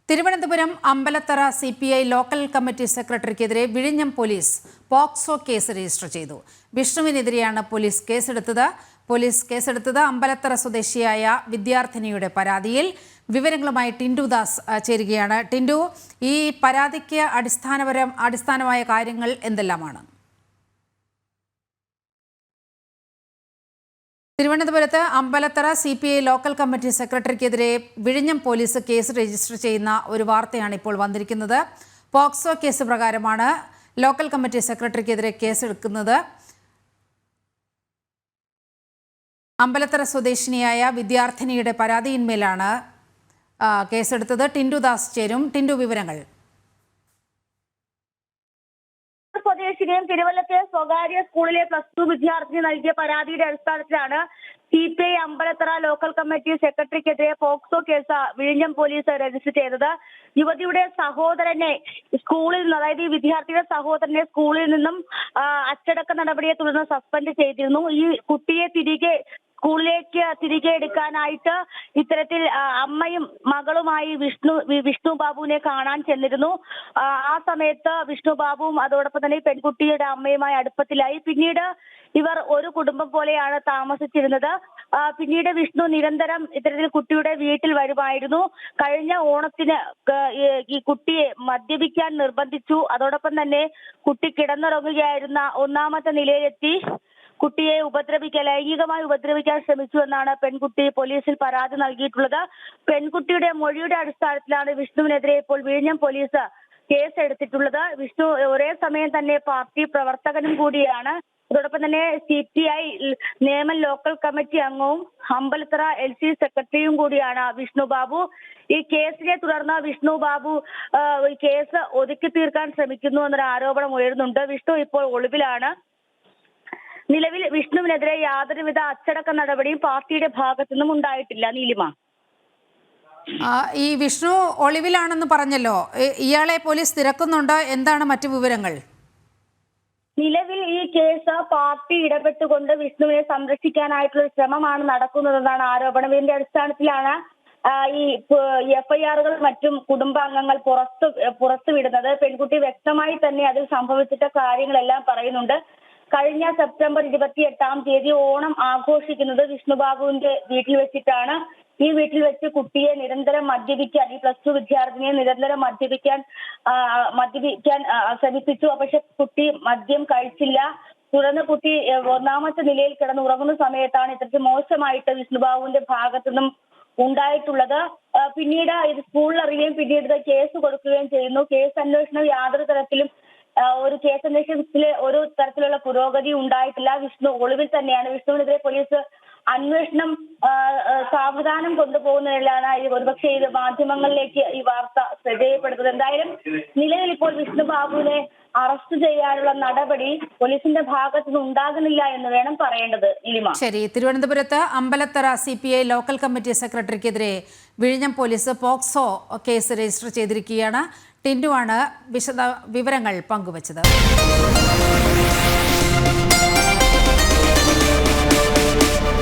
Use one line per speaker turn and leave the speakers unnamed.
Thiruvananthapuram Ambalathara CPI local committee സെക്രട്ടറിക്കെതിരെ വിഴിഞ്ഞം police POCSO case register ചെയ്തു. വിഷ്ണുവിനെതിരെയാണ് പോലീസ് കേസെടുത്തത്. അമ്പലത്തറ സ്വദേശിയായ വിദ്യാർത്ഥിനിയുടെ പരാതിയിൽ. വിവരങ്ങളുമായി ടിൻഡു ദാസ് ചേരുകയാണ്. ടിൻഡു, ഈ പരാതിക്ക് അടിസ്ഥാനമായ കാര്യങ്ങൾ എന്തെല്ലാമാണ്? തിരുവനന്തപുരത്ത് അമ്പലത്തറ CPI ലോക്കൽ കമ്മിറ്റി സെക്രട്ടറിക്കെതിരെ വിഴിഞ്ഞം പോലീസ് കേസ് രജിസ്റ്റർ ചെയ്യുന്ന ഒരു വാർത്തയാണ് ഇപ്പോൾ വന്നിരിക്കുന്നത്. പോക്സോ കേസ് പ്രകാരമാണ് ലോക്കൽ കമ്മിറ്റി സെക്രട്ടറിക്കെതിരെ കേസെടുക്കുന്നത്. അമ്പലത്തറ സ്വദേശിനിയായ വിദ്യാർത്ഥിനിയുടെ പരാതിയിന്മേലാണ് കേസെടുത്തത്. ടിൻഡു ദാസ് ചേരും. ടിൻഡു, വിവരങ്ങൾ.
സ്വദേശിനിയും തിരുവല്ലത്തെ സ്വകാര്യ സ്കൂളിലെ +2 വിദ്യാർത്ഥിനി നൽകിയ പരാതിയുടെ അടിസ്ഥാനത്തിലാണ് CPI അമ്പലത്തറ ലോക്കൽ കമ്മിറ്റി സെക്രട്ടറിക്കെതിരെ പോക്സോ കേസ് വിഴിഞ്ഞം പോലീസ് രജിസ്റ്റർ ചെയ്തത്. യുവതിയുടെ സഹോദരനെ സ്കൂളിൽ നിന്ന്, അതായത് ഈ വിദ്യാർത്ഥിയുടെ സഹോദരനെ സ്കൂളിൽ നിന്നും അച്ചടക്ക നടപടിയെ തുടർന്ന് സസ്പെൻഡ് ചെയ്തിരുന്നു. ഈ കുട്ടിയെ സ്കൂളിലേക്ക് തിരികെ എടുക്കാനായിട്ട് ഇത്തരത്തിൽ അമ്മയും മകളുമായി വിഷ്ണു ബാബുവിനെ കാണാൻ ചെന്നിരുന്നു. ആ സമയത്ത് വിഷ്ണു ബാബുവും അതോടൊപ്പം തന്നെ പെൺകുട്ടിയുടെ അമ്മയുമായി അടുപ്പത്തിലായി. പിന്നീട് ഇവർ ഒരു കുടുംബം പോലെയാണ് താമസിച്ചിരുന്നത്. പിന്നീട് വിഷ്ണു നിരന്തരം ഇത്തരത്തിൽ കുട്ടിയുടെ വീട്ടിൽ വരുമായിരുന്നു. കഴിഞ്ഞ ഓണത്തിന് ഈ കുട്ടിയെ മദ്യപിക്കാൻ നിർബന്ധിച്ചു. അതോടൊപ്പം തന്നെ കുട്ടി കിടന്നുറങ്ങുകയായിരുന്ന ഒന്നാമത്തെ നിലയിലെത്തി കുട്ടിയെ ലൈംഗികമായി ഉപദ്രവിക്കാൻ ശ്രമിച്ചു എന്നാണ് പെൺകുട്ടി പോലീസിൽ പരാതി നൽകിയിട്ടുള്ളത്. പെൺകുട്ടിയുടെ മൊഴിയുടെ അടിസ്ഥാനത്തിലാണ് വിഷ്ണുവിനെതിരെ ഇപ്പോൾ വിഴിഞ്ഞം പോലീസ് കേസെടുത്തിട്ടുള്ളത്. വിഷ്ണു ഒരേ സമയം തന്നെ പാർട്ടി പ്രവർത്തകനും കൂടിയാണ്. അതോടൊപ്പം തന്നെ CPI നേമൻ ലോക്കൽ കമ്മിറ്റി അംഗവും അമ്പലത്തറ LC സെക്രട്ടറിയും കൂടിയാണ് വിഷ്ണു ബാബു. ഈ കേസിനെ തുടർന്ന് വിഷ്ണു ബാബു കേസ് ഒതുക്കി തീർക്കാൻ ശ്രമിക്കുന്നു എന്നൊരു ആരോപണം ഉയരുന്നുണ്ട്. വിഷ്ണു ഇപ്പോൾ ഒളിവിലാണ്. നിലവിൽ വിഷ്ണുവിനെതിരെ യാതൊരുവിധ അച്ചടക്ക നടപടിയും പാർട്ടിയുടെ ഭാഗത്തു നിന്നും ഉണ്ടായിട്ടില്ല. നീലിമ,
ഈ വിഷ്ണു ഒളിവിലാണെന്ന് പറഞ്ഞല്ലോ, ഇയാളെ പോലീസ് തിരക്കുന്നുണ്ട്. എന്താണ് മറ്റു വിവരങ്ങൾ?
നിലവിൽ ഈ കേസ് പാർട്ടി ഇടപെട്ടുകൊണ്ട് വിഷ്ണുവിനെ സംരക്ഷിക്കാനായിട്ടുള്ള ശ്രമമാണ് നടക്കുന്നതെന്നാണ് ആരോപണം. ഇതിന്റെ അടിസ്ഥാനത്തിലാണ് ഈ FIR-കൾ മറ്റും കുടുംബാംഗങ്ങൾ പുറത്തുവിടുന്നത്. പെൺകുട്ടി വ്യക്തമായി തന്നെ അതിൽ സംഭവിച്ചിട്ട കാര്യങ്ങളെല്ലാം പറയുന്നുണ്ട്. കഴിഞ്ഞ സെപ്റ്റംബർ 28-ാം തീയതി ഓണം ആഘോഷിക്കുന്നത് വിഷ്ണുബാബുവിന്റെ വീട്ടിൽ വെച്ചിട്ടാണ്. ഈ വീട്ടിൽ വെച്ച് കുട്ടിയെ നിരന്തരം മദ്യപിക്കാൻ, ഈ +2 വിദ്യാർത്ഥിനിയെ നിരന്തരം മദ്യപിക്കാൻ ശ്രമിപ്പിച്ചു. പക്ഷെ കുട്ടി മദ്യം കഴിച്ചില്ല. തുടർന്ന് കുട്ടി ഒന്നാമത്തെ നിലയിൽ കിടന്ന് ഉറങ്ങുന്ന സമയത്താണ് ഇത്തരത്തിൽ മോശമായിട്ട് വിഷ്ണുബാബുവിന്റെ ഭാഗത്തു നിന്നും ഉണ്ടായിട്ടുള്ളത്. പിന്നീട് ഇത് സ്കൂളിൽ അറിയുകയും പിന്നീട് കേസ് കൊടുക്കുകയും ചെയ്യുന്നു. കേസ് അന്വേഷണം യാതൊരു തരത്തിലും കേസ് അന്വേഷണത്തില് ഒരു തരത്തിലുള്ള പുരോഗതി ഉണ്ടായിട്ടില്ല. വിഷ്ണു ഒളിവിൽ തന്നെയാണ്. വിഷ്ണുവിനെതിരെ പോലീസ് അന്വേഷണം സാവധാനം കൊണ്ടുപോകുന്നതിലാണ് ഒരുപക്ഷെ ഇത് മാധ്യമങ്ങളിലേക്ക് ഈ വാർത്ത ശ്രദ്ധേയപ്പെടുന്നത്. എന്തായാലും നിലവിൽ ഇപ്പോൾ വിഷ്ണു ബാബുവിനെ അറസ്റ്റ് ചെയ്യാനുള്ള നടപടി പോലീസിന്റെ ഭാഗത്തു നിന്ന് ഉണ്ടാകുന്നില്ല എന്ന് വേണം പറയേണ്ടത്.
ശരി. തിരുവനന്തപുരത്ത് അമ്പലത്തറ CPI ലോക്കൽ കമ്മിറ്റി സെക്രട്ടറിക്കെതിരെ വിഴിഞ്ഞം പോലീസ് പോക്സോ കേസ് രജിസ്റ്റർ ചെയ്തിരിക്കുകയാണ്. ടിൻഡു ആണ് വിവരങ്ങൾ പങ്കുവച്ചത്.